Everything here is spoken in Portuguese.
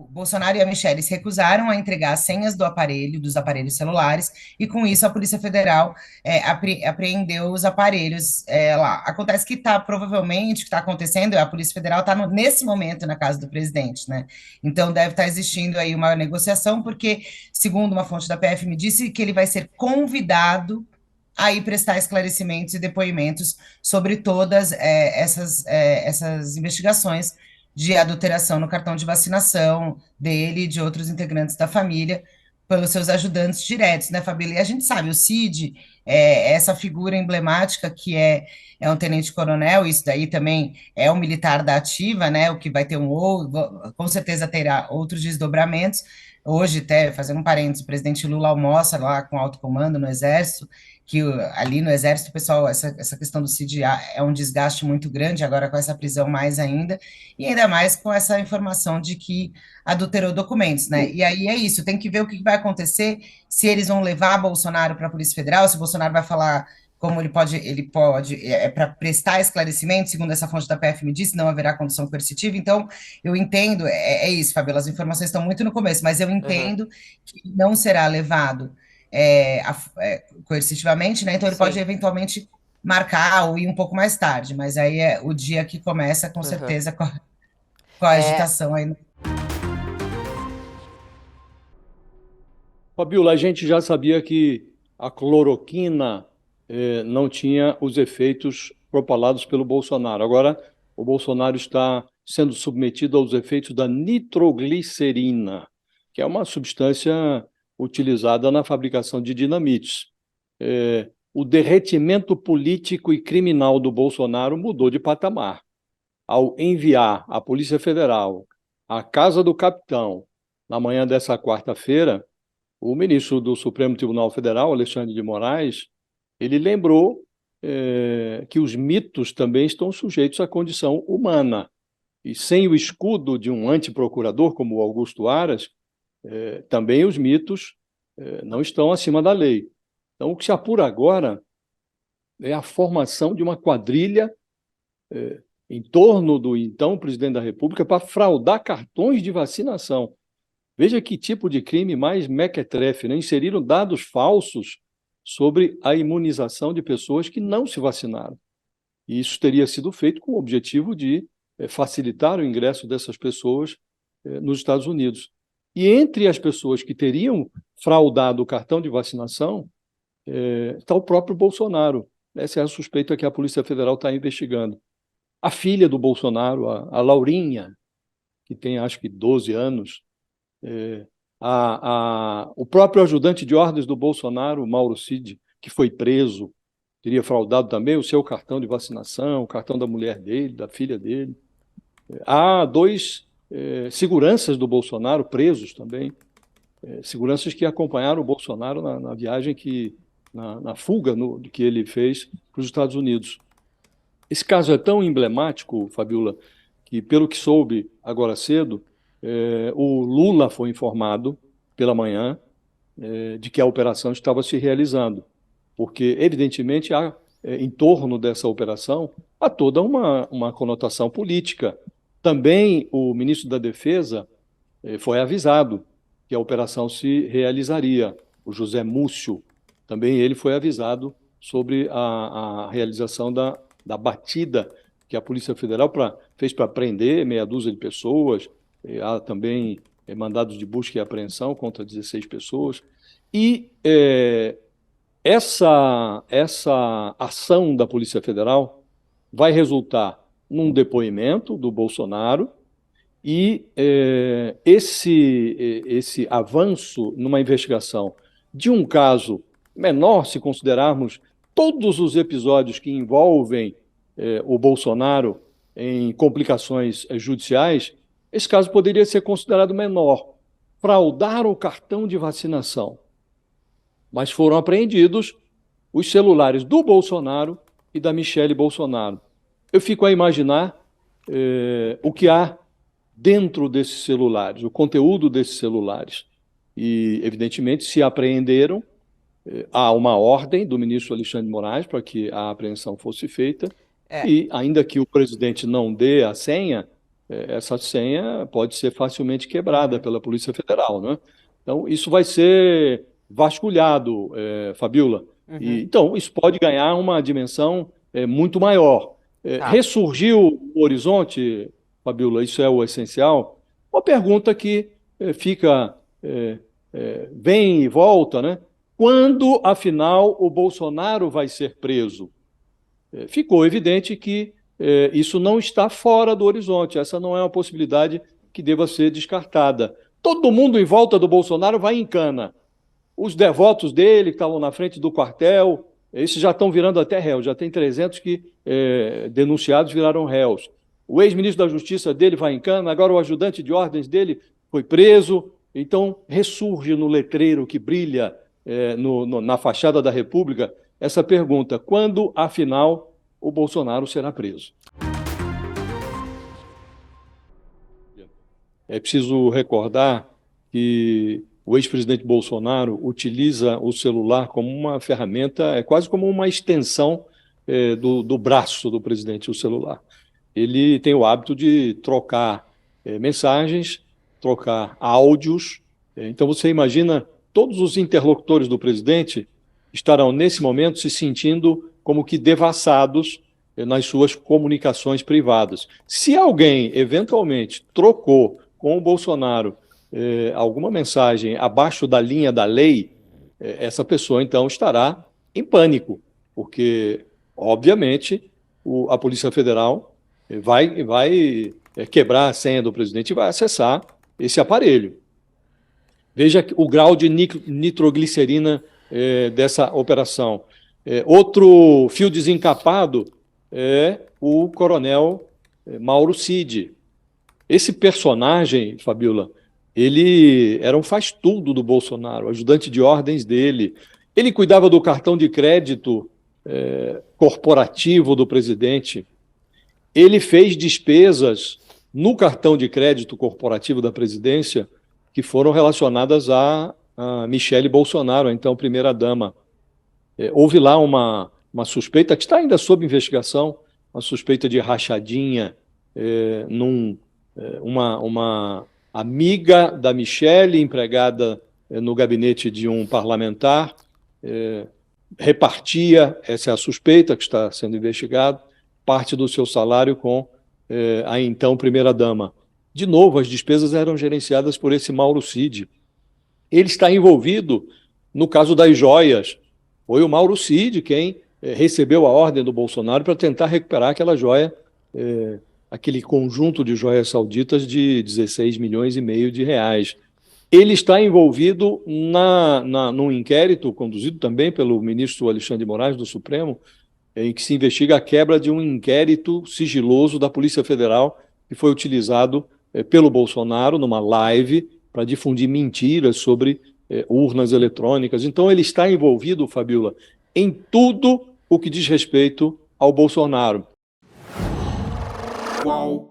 Bolsonaro e a Michelle se recusaram a entregar as senhas do aparelho, dos aparelhos celulares, e com isso a Polícia Federal apreendeu os aparelhos lá. Acontece que está provavelmente, o que está acontecendo, a Polícia Federal está nesse momento na casa do presidente, né? Então deve estar existindo aí uma negociação, porque, segundo uma fonte da PF, me disse que ele vai ser convidado a ir prestar esclarecimentos e depoimentos sobre todas essas investigações de adulteração no cartão de vacinação dele e de outros integrantes da família pelos seus ajudantes diretos, né, Fabíola? E a gente sabe, o Cid é essa figura emblemática que é um tenente-coronel, isso daí também é um militar da ativa, né, o que vai ter com certeza terá outros desdobramentos. Hoje, até fazendo um parênteses, o presidente Lula almoça lá com alto comando no Exército, que ali no Exército, pessoal, essa questão do Cid é um desgaste muito grande, agora com essa prisão mais ainda, e ainda mais com essa informação de que adulterou documentos, né? E aí é isso, tem que ver o que vai acontecer, se eles vão levar Bolsonaro para a Polícia Federal, se o Bolsonaro vai falar como para prestar esclarecimento, segundo essa fonte da PF me disse, não haverá condição coercitiva, então eu entendo, é isso, Fabiola, as informações estão muito no começo, mas eu Aham. entendo que não será levado coercitivamente, né? Então ele pode Sim. eventualmente marcar ou ir um pouco mais tarde, mas aí é o dia que começa, com Aham. certeza, com a É, agitação aí. Fabiola, a gente já sabia que a cloroquina não tinha os efeitos propalados pelo Bolsonaro. Agora, o Bolsonaro está sendo submetido aos efeitos da nitroglicerina, que é uma substância utilizada na fabricação de dinamites. O derretimento político e criminal do Bolsonaro mudou de patamar. Ao enviar a Polícia Federal à casa do capitão na manhã dessa quarta-feira, o ministro do Supremo Tribunal Federal, Alexandre de Moraes, ele lembrou que os mitos também estão sujeitos à condição humana. E sem o escudo de um antiprocurador como o Augusto Aras, também os mitos não estão acima da lei. Então, o que se apura agora é a formação de uma quadrilha em torno do então presidente da República para fraudar cartões de vacinação. Veja que tipo de crime mais mequetrefe, né? Inseriram dados falsos sobre a imunização de pessoas que não se vacinaram. E isso teria sido feito com o objetivo de facilitar o ingresso dessas pessoas nos Estados Unidos. E entre as pessoas que teriam fraudado o cartão de vacinação está o próprio Bolsonaro. Essa é a suspeita que a Polícia Federal está investigando. A filha do Bolsonaro, a Laurinha, que tem acho que 12 anos, o próprio ajudante de ordens do Bolsonaro, Mauro Cid, que foi preso, teria fraudado também o seu cartão de vacinação, o cartão da mulher dele, da filha dele. Há dois seguranças do Bolsonaro presos também, seguranças que acompanharam o Bolsonaro na viagem na fuga que ele fez para os Estados Unidos. Esse caso é tão emblemático, Fabiola, que, pelo que soube agora cedo, o Lula foi informado pela manhã de que a operação estava se realizando, porque, evidentemente, há, em torno dessa operação, há toda uma conotação política. Também o ministro da Defesa foi avisado que a operação se realizaria. O José Múcio, também ele foi avisado sobre a realização da batida que a Polícia Federal fez para prender meia dúzia de pessoas. Há também mandados de busca e apreensão contra 16 pessoas. E essa ação da Polícia Federal vai resultar num depoimento do Bolsonaro e esse avanço numa investigação de um caso menor, se considerarmos todos os episódios que envolvem o Bolsonaro em complicações judiciais, esse caso poderia ser considerado menor. Fraudar o cartão de vacinação. Mas foram apreendidos os celulares do Bolsonaro e da Michelle Bolsonaro. Eu fico a imaginar o que há dentro desses celulares, o conteúdo desses celulares. E, evidentemente, se apreenderam, há uma ordem do ministro Alexandre de Moraes para que a apreensão fosse feita, é, e, ainda que o presidente não dê a senha, essa senha pode ser facilmente quebrada pela Polícia Federal, né? Então, isso vai ser vasculhado, Fabiola. Uhum. Então, isso pode ganhar uma dimensão muito maior. Tá. Ressurgiu o horizonte, Fabiola, isso é o essencial. Uma pergunta que fica, vem e volta, né? Quando, afinal, o Bolsonaro vai ser preso? Ficou evidente que isso não está fora do horizonte, essa não é uma possibilidade que deva ser descartada. Todo mundo em volta do Bolsonaro vai em cana. Os devotos dele, que estavam na frente do quartel, esses já estão virando até réus, já tem 300 que denunciados viraram réus. O ex-ministro da Justiça dele vai em cana, agora o ajudante de ordens dele foi preso, então ressurge no letreiro que brilha na fachada da República essa pergunta: quando, afinal, o Bolsonaro será preso? É preciso recordar que o ex-presidente Bolsonaro utiliza o celular como uma ferramenta, é quase como uma extensão do braço do presidente, o celular. Ele tem o hábito de trocar mensagens, trocar áudios. Então, você imagina, todos os interlocutores do presidente estarão, nesse momento, se sentindo como que devassados nas suas comunicações privadas. Se alguém, eventualmente, trocou com o Bolsonaro alguma mensagem abaixo da linha da lei, essa pessoa, então, estará em pânico, porque, obviamente, a Polícia Federal vai quebrar a senha do presidente e vai acessar esse aparelho. Veja o grau de nitroglicerina dessa operação. Outro fio desencapado é o coronel Mauro Cid. Esse personagem, Fabiola, ele era um faz-tudo do Bolsonaro, ajudante de ordens dele. Ele cuidava do cartão de crédito corporativo do presidente. Ele fez despesas no cartão de crédito corporativo da presidência que foram relacionadas a Michele Bolsonaro, então primeira-dama. Houve lá uma suspeita, que está ainda sob investigação, uma suspeita de rachadinha uma amiga da Michele, empregada no gabinete de um parlamentar, repartia, essa é a suspeita que está sendo investigada, parte do seu salário com a então primeira-dama. De novo, as despesas eram gerenciadas por esse Mauro Cid. Ele está envolvido no caso das joias. Foi o Mauro Cid quem recebeu a ordem do Bolsonaro para tentar recuperar aquela joia, aquele conjunto de joias sauditas de 16 milhões e meio de reais. Ele está envolvido num inquérito conduzido também pelo ministro Alexandre de Moraes, do Supremo, em que se investiga a quebra de um inquérito sigiloso da Polícia Federal que foi utilizado pelo Bolsonaro numa live para difundir mentiras sobre urnas eletrônicas. Então, ele está envolvido, Fabiola, em tudo o que diz respeito ao Bolsonaro. Qual?